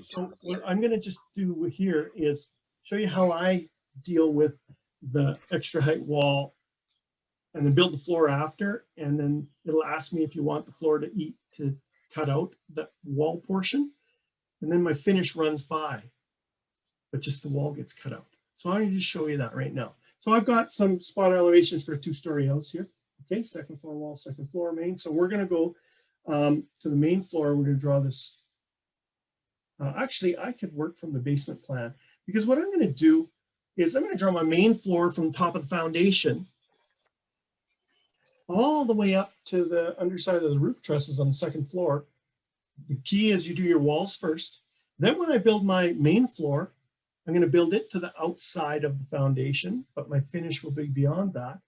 So what I'm going to just do here is show you how I deal with the extra height wall and then build the floor after, and then it'll ask me if you want the floor to cut out the wall portion, and then my finish runs by, but just the wall gets cut out. So I'm going to just show you that right now. So I've got some spot elevations for a 2-story house here. Okay, second floor wall, second floor main. So we're going to go to the main floor. We're going to draw this. Actually, I could work from the basement plan, because what I'm going to do is I'm going to draw my main floor from the top of the foundation all the way up to the underside of the roof trusses on the second floor. The key is you do your walls first. Then when I build my main floor, I'm going to build it to the outside of the foundation, but my finish will be beyond that.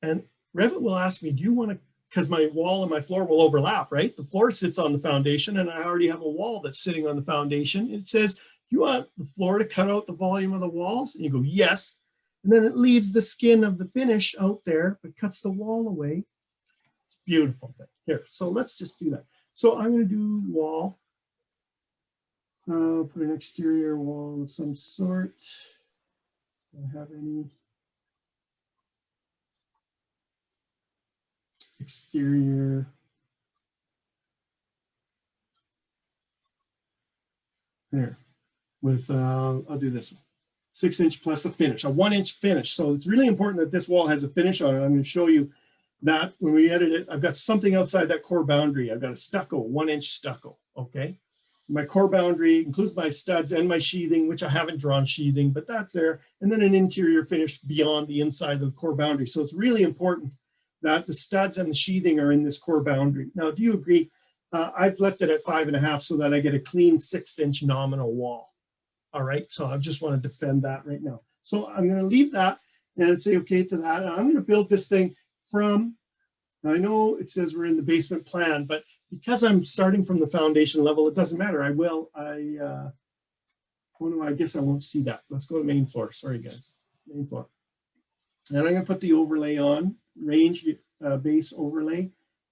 And Revit will ask me, do you want to, because my wall and my floor will overlap, right? The floor sits on the foundation and I already have a wall that's sitting on the foundation. It says, do you want the floor to cut out the volume of the walls? And you go, yes. And then it leaves the skin of the finish out there, but cuts the wall away. It's a beautiful thing. Here, so let's just do that. So I'm going to do wall. Put an exterior wall of some sort. Do I have any exterior? There, with, I'll do this one. 6-inch plus a finish, a 1-inch finish. So it's really important that this wall has a finish on it. I'm going to show you that when we edit it. I've got something outside that core boundary. I've got a stucco, 1-inch stucco, okay? My core boundary includes my studs and my sheathing, which I haven't drawn sheathing, but that's there. And then an interior finish beyond the inside of the core boundary. So it's really important that the studs and the sheathing are in this core boundary. Now, do you agree? I've left it at 5.5 so that I get a clean 6-inch nominal wall. All right, so I just want to defend that right now. So I'm going to leave that and say okay to that. And I'm going to build this thing from, I know it says we're in the basement plan, but because I'm starting from the foundation level, it doesn't matter. I guess I won't see that. Let's go to main floor. Sorry, guys, main floor. And I'm going to put the overlay on, range base overlay,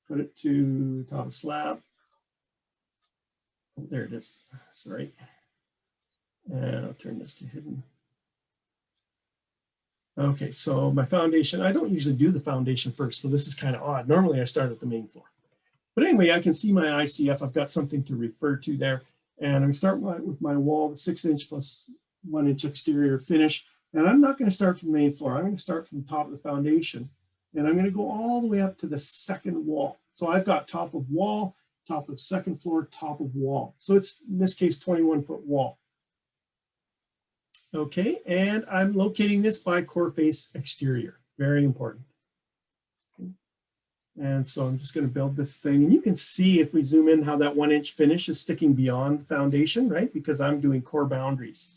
put it to top of slab. Oh, there it is, sorry. And I'll turn this to hidden. Okay, so my foundation, I don't usually do the foundation first, so this is kind of odd. Normally I start at the main floor. But anyway, I can see my ICF. I've got something to refer to there. And I'm going to start with my wall, the 6-inch plus 1-inch exterior finish. And I'm not going to start from the main floor. I'm going to start from the top of the foundation. And I'm going to go all the way up to the second wall. So I've got top of wall, top of second floor, top of wall. So it's, in this case, 21-foot wall. Okay, and I'm locating this by core face exterior. Very important. Okay. And so I'm just going to build this thing. And you can see if we zoom in how that 1-inch finish is sticking beyond the foundation, right? Because I'm doing core boundaries.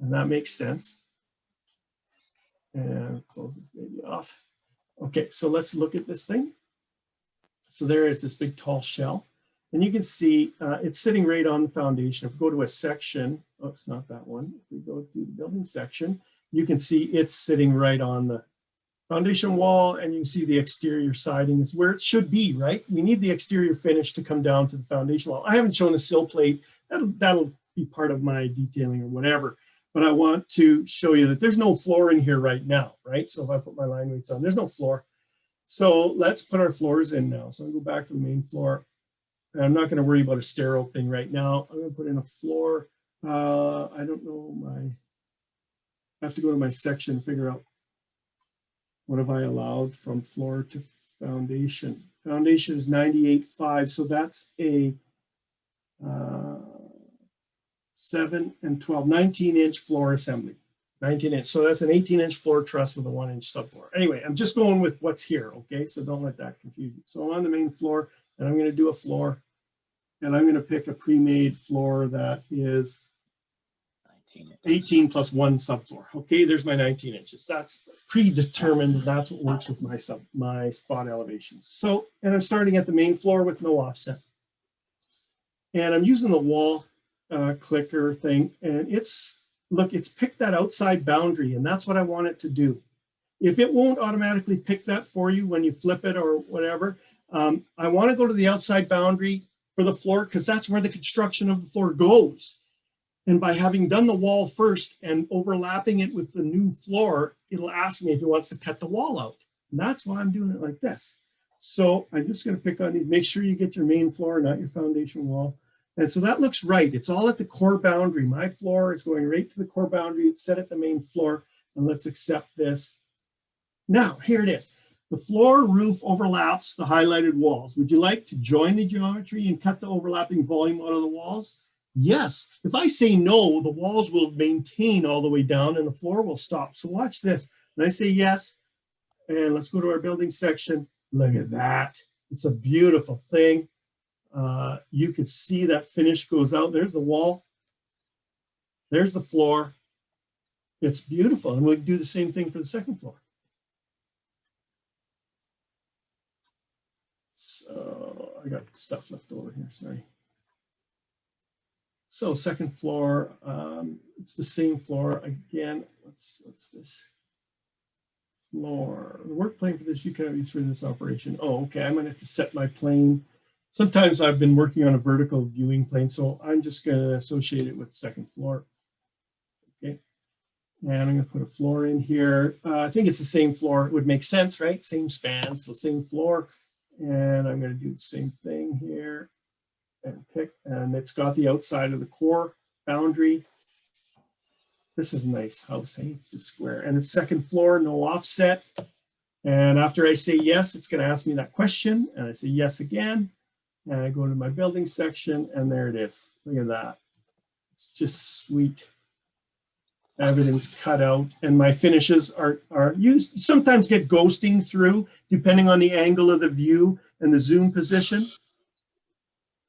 And that makes sense. And I'll close this baby off. Okay, so let's look at this thing. So there is this big tall shell. And you can see it's sitting right on the foundation. If we go to a section, oh, it's not that one. If we go to the building section, you can see it's sitting right on the foundation wall, and you can see the exterior siding is where it should be, right? We need the exterior finish to come down to the foundation wall. I haven't shown a sill plate. That'll be part of my detailing or whatever. But I want to show you that there's no floor in here right now, right? So if I put my line weights on, there's no floor. So let's put our floors in now. So I'll go back to the main floor. And I'm not going to worry about a stair opening right now. I'm going to put in a floor. I don't know I have to go to my section and figure out what have I allowed from floor to foundation. Foundation is 98.5, so that's a 7 and 12, 19-inch floor assembly. 19-inch, so that's an 18-inch floor truss with a 1-inch subfloor. Anyway, I'm just going with what's here, okay? So don't let that confuse you. So I'm on the main floor, and I'm going to do a floor. And I'm going to pick a pre-made floor that is 18 plus 1 subfloor. Okay, there's my 19 inches. That's predetermined. That's what works with my spot elevations. So, and I'm starting at the main floor with no offset. And I'm using the wall clicker thing. And it's picked that outside boundary. And that's what I want it to do. If it won't automatically pick that for you when you flip it or whatever, I want to go to the outside boundary for the floor because that's where the construction of the floor goes. And by having done the wall first and overlapping it with the new floor, it'll ask me if it wants to cut the wall out. And that's why I'm doing it like this. So I'm just going to pick on these. Make sure you get your main floor, not your foundation wall. And so that looks right. It's all at the core boundary. My floor is going right to the core boundary. It's set at the main floor. And let's accept this. Now, here it is. The floor roof overlaps the highlighted walls. Would you like to join the geometry and cut the overlapping volume out of the walls? Yes. If I say no, the walls will maintain all the way down and the floor will stop. So watch this. When I say yes, and let's go to our building section. Look at that. It's a beautiful thing. You can see that finish goes out. There's the wall. There's the floor. It's beautiful. And we'll do the same thing for the second floor. So I got stuff left over here, sorry. So second floor, it's the same floor again. What's this? Floor. The work plane for this you cannot use for this operation. Oh, okay. I'm gonna have to set my plane. Sometimes I've been working on a vertical viewing plane, so I'm just gonna associate it with second floor. Okay. And I'm gonna put a floor in here. I think it's the same floor. It would make sense, right? Same span, so same floor. And I'm gonna do the same thing here. And pick, and it's got the outside of the core boundary. This is a nice house, hey? It's a square. And it's second floor, no offset. And after I say yes, it's gonna ask me that question. And I say yes again. And I go to my building section and there it is. Look at that. It's just sweet. Everything's cut out and my finishes are used, sometimes get ghosting through depending on the angle of the view and the zoom position.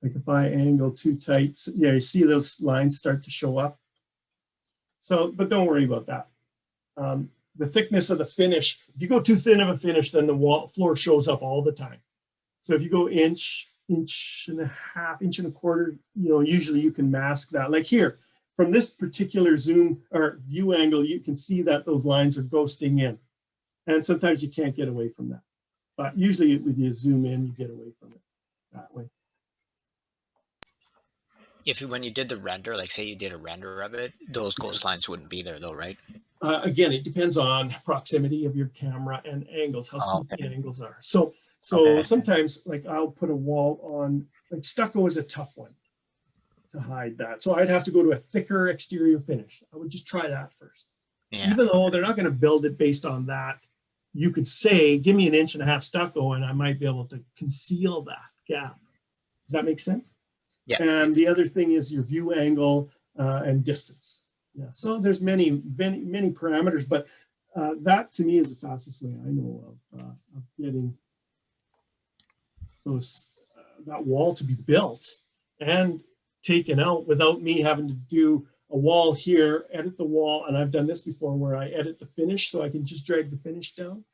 Like if I angle too tight, yeah, you see those lines start to show up. So, but don't worry about that. The thickness of the finish, if you go too thin of a finish, then the floor shows up all the time. So if you go inch and a half, inch and a quarter, you know, usually you can mask that. Like here, from this particular zoom or view angle, you can see that those lines are ghosting in. And sometimes you can't get away from that. But usually when you zoom in, you get away from it that way. When you did the render, like say you did a render of it, those ghost lines wouldn't be there though, right? Again, it depends on proximity of your camera and angles, how steep the angles are. So sometimes like I'll put a wall on, like stucco is a tough one to hide that. So I'd have to go to a thicker exterior finish. I would just try that first. Yeah. Even though they're not going to build it based on that, you could say, give me an inch and a half stucco and I might be able to conceal that gap. Does that make sense? Yeah. And the other thing is your view angle and distance. Yeah. So there's many parameters, but that to me is the fastest way I know of getting that wall to be built and taken out without me having to do a wall here, edit the wall, and I've done this before where I edit the finish so I can just drag the finish down.